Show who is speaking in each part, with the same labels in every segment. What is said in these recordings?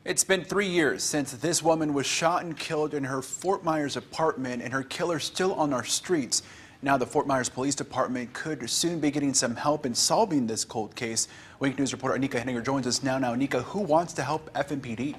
Speaker 1: It's been 3 years since this woman was shot and killed in her Fort Myers apartment, and her killer's still on our streets. Now the Fort Myers Police Department could soon be getting some help in solving this cold case. Wink News reporter Anika Henninger joins us now. Anika, who wants to help FMPD?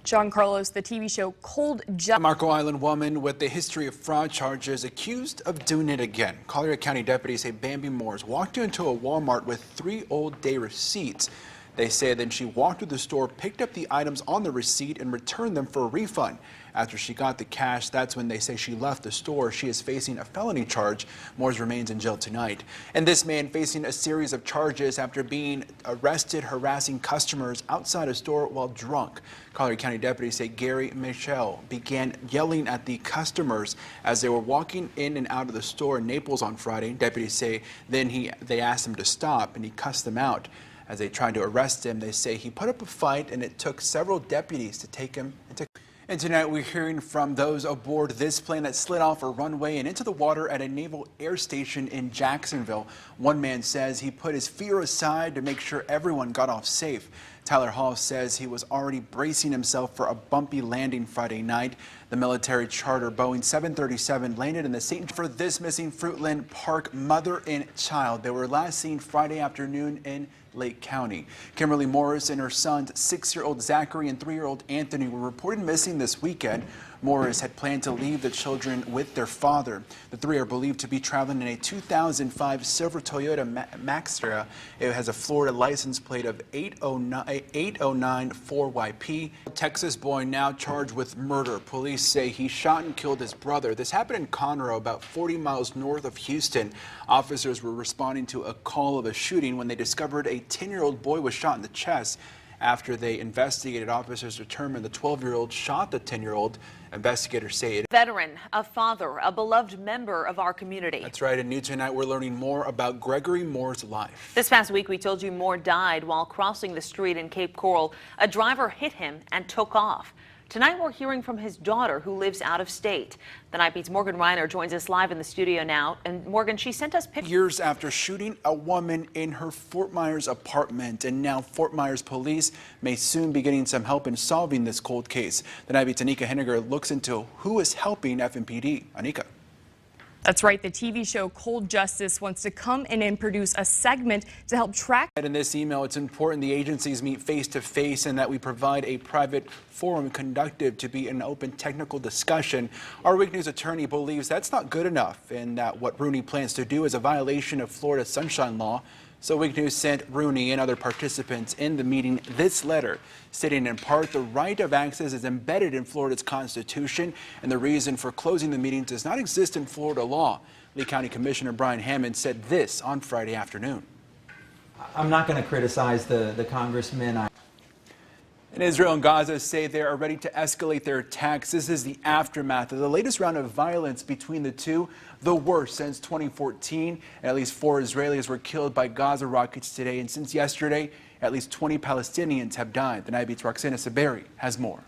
Speaker 2: John Carlos, the TV show Cold Justice.
Speaker 1: Marco Island woman with a history of fraud charges accused of doing it again. Collier County deputies say Bambi Moores walked into a Walmart with 3 old day receipts. They say then she walked through the store, picked up the items on the receipt, and returned them for a refund. After she got the cash, that's when they say she left the store. She is facing a felony charge. Moores remains in jail tonight. And this man facing a series of charges after being arrested harassing customers outside a store while drunk. Collier County deputies say Gary Michelle began yelling at the customers as they were walking in and out of the store in Naples on Friday. Deputies say then they asked him to stop and he cussed them out. As they tried to arrest him, they say he put up a fight and it took several deputies to take him into. And tonight we're hearing from those aboard this plane that slid off a runway and into the water at a naval air station in Jacksonville. One man says he put his fear aside to make sure everyone got off safe. Tyler Hall says he was already bracing himself for a bumpy landing Friday night. The military charter Boeing 737 landed in the St. for this missing Fruitland Park mother and child. They were last seen Friday afternoon in Lake County. Kimberly Morris and her sons, 6-year-old Zachary and 3-year-old Anthony, were reported missing this weekend. Morris had planned to leave the children with their father. The 3 are believed to be traveling in a 2005 silver Toyota Maxtra. It has a Florida license plate of 809 4YP. Texas boy now charged with murder. Police say he shot and killed his brother. This happened in Conroe, about 40 miles north of Houston. Officers were responding to a call of a shooting when they discovered a 10-year-old boy was shot in the chest. After they investigated, officers determined the 12-year-old shot the 10-year-old. Investigators say it.
Speaker 3: Veteran, a father, a beloved member of our community.
Speaker 1: That's right. And new tonight, we're learning more about Gregory Moore's life.
Speaker 3: This past week, we told you Moore died while crossing the street in Cape Coral. A driver hit him and took off. Tonight, we're hearing from his daughter, who lives out of state. The Nightbeat's Morgan Reiner joins us live in the studio now. And Morgan, she sent us pictures.
Speaker 1: Years after shooting a woman in her Fort Myers apartment, and now Fort Myers police may soon be getting some help in solving this cold case. The Nightbeat's Anika Henninger looks into who is helping FMPD. Anika.
Speaker 2: That's right. The TV show Cold Justice wants to come in and produce a segment to help track.
Speaker 1: In this email, it's important the agencies meet face to face and that we provide a private forum conducive to be an open technical discussion. Our Wink News attorney believes that's not good enough and that what Rooney plans to do is a violation of Florida Sunshine Law. So Wink News sent Rooney and other participants in the meeting this letter, stating in part the right of access is embedded in Florida's Constitution and the reason for closing the meeting does not exist in Florida law. Lee County Commissioner Brian Hammond said this on Friday afternoon.
Speaker 4: I'm not going to criticize the congressman.
Speaker 1: And Israel and Gaza say they are ready to escalate their attacks. This is the aftermath of the latest round of violence between the two, the worst since 2014. At least 4 Israelis were killed by Gaza rockets today. And since yesterday, at least 20 Palestinians have died. The Nightbeat's Roxana Saberi has more.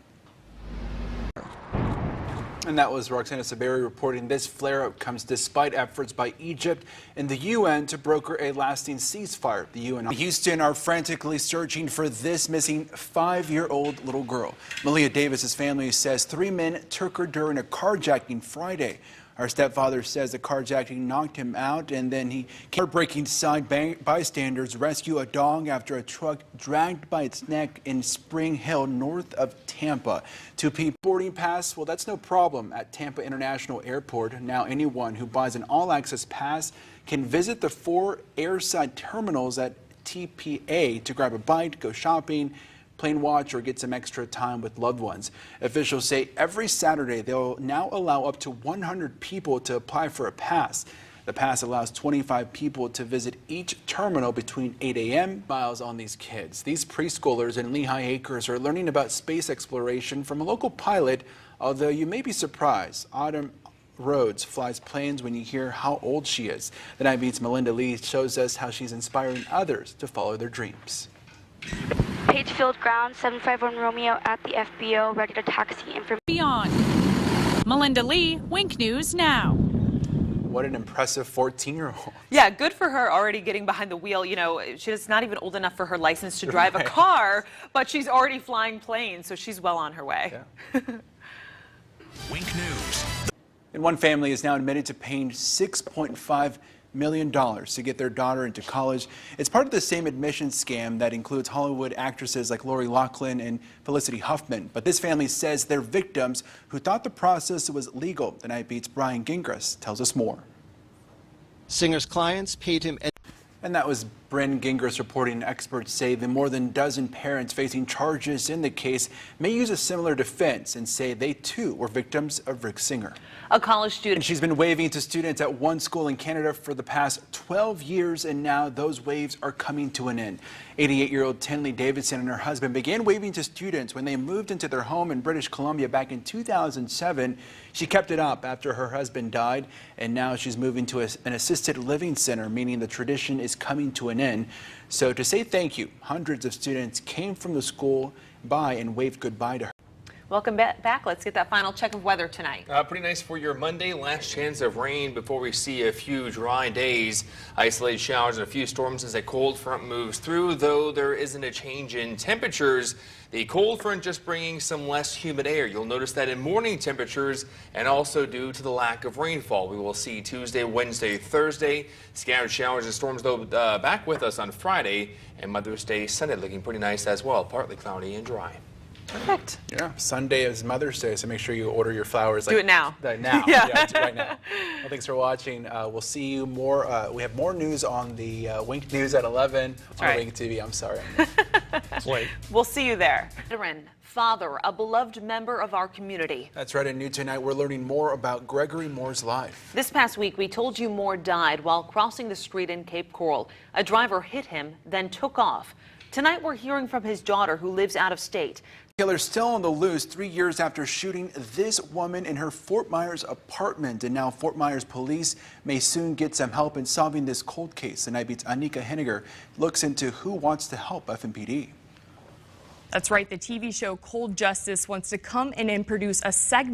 Speaker 1: And that was Roxana Saberi reporting this flare-up comes despite efforts by Egypt and the UN to broker a lasting ceasefire. The UN and Houston are frantically searching for this missing 5-year-old little girl. Malia Davis's family says 3 men took her during a carjacking Friday. Her stepfather says the carjacking knocked him out and then he heartbreaking side bystanders rescue a dog after a truck dragged by its neck in Spring Hill north of Tampa. 2 people boarding pass, well, that's no problem at Tampa International Airport. Now anyone who buys an all-access pass can visit the 4 airside terminals at TPA to grab a bite, go shopping, plane watch, or get some extra time with loved ones. Officials say every Saturday they'll now allow up to 100 people to apply for a pass. The pass allows 25 people to visit each terminal between 8 a.m. Miles on these kids. These preschoolers in Lehigh Acres are learning about space exploration from a local pilot, although you may be surprised. Autumn Rhodes flies planes when you hear how old she is. The Nightbeat's Melinda Lee shows us how she's inspiring others to follow their dreams.
Speaker 5: Pagefield Ground, 751 Romeo at the FBO, ready to taxi information.
Speaker 6: Beyond. Melinda Lee, Wink News Now.
Speaker 1: What an impressive 14-year-old.
Speaker 3: Yeah, good for her already getting behind the wheel. You know, she's not even old enough for her license to drive a car, but she's already flying planes, so she's well on her way.
Speaker 1: Yeah.
Speaker 6: Wink News.
Speaker 1: And one family is now admitted to paying $6.5 million to get their daughter into college. It's part of the same admissions scam that includes Hollywood actresses like Lori Loughlin and Felicity Huffman. But this family says they're victims who thought the process was legal. The Nightbeat's Brian Gingras tells us more.
Speaker 7: Singer's clients paid him.
Speaker 1: And that was Bryn Gingras reporting. Experts say the more than dozen parents facing charges in the case may use a similar defense and say they too were victims of Rick Singer.
Speaker 3: A college student.
Speaker 1: And she's been waving to students at one school in Canada for the past 12 years, and now those waves are coming to an end. 88-year-old Tinley Davidson and her husband began waving to students when they moved into their home in British Columbia back in 2007. She kept it up after her husband died, and now she's moving to an assisted living center, meaning the tradition is coming to an end. So to say thank you, hundreds of students came from the school by and waved goodbye to her.
Speaker 3: Welcome back. Let's get that final check of weather tonight.
Speaker 8: Pretty nice for your Monday. Last chance of rain before we see a few dry days. Isolated showers and a few storms as a cold front moves through, though there isn't a change in temperatures. The cold front just bringing some less humid air. You'll notice that in morning temperatures and also due to the lack of rainfall. We will see Tuesday, Wednesday, Thursday. Scattered showers and storms, though, back with us on Friday. And Mother's Day Sunday looking pretty nice as well. Partly cloudy and dry.
Speaker 3: Perfect.
Speaker 1: Yeah, Sunday is Mother's Day, so make sure you order your flowers.
Speaker 3: Do it now.
Speaker 1: Now.
Speaker 3: Yeah.
Speaker 1: Do it right now. Well, thanks for watching. We'll see you more. We have more news on the Wink News at 11 on
Speaker 3: right.
Speaker 1: Wink TV. I'm sorry.
Speaker 7: Wait.
Speaker 3: We'll see you there. Father, a beloved member of our community.
Speaker 1: That's right. And new tonight, we're learning more about Gregory Moore's life.
Speaker 3: This past week, we told you Moore died while crossing the street in Cape Coral. A driver hit him, then took off. Tonight, we're hearing from his daughter, who lives out of state.
Speaker 1: Killer's still on the loose 3 years after shooting this woman in her Fort Myers apartment. And now Fort Myers police may soon get some help in solving this cold case. The Nightbeat's Anika Henniger looks into who wants to help FMPD.
Speaker 2: That's right. The TV show Cold Justice wants to come in and produce a segment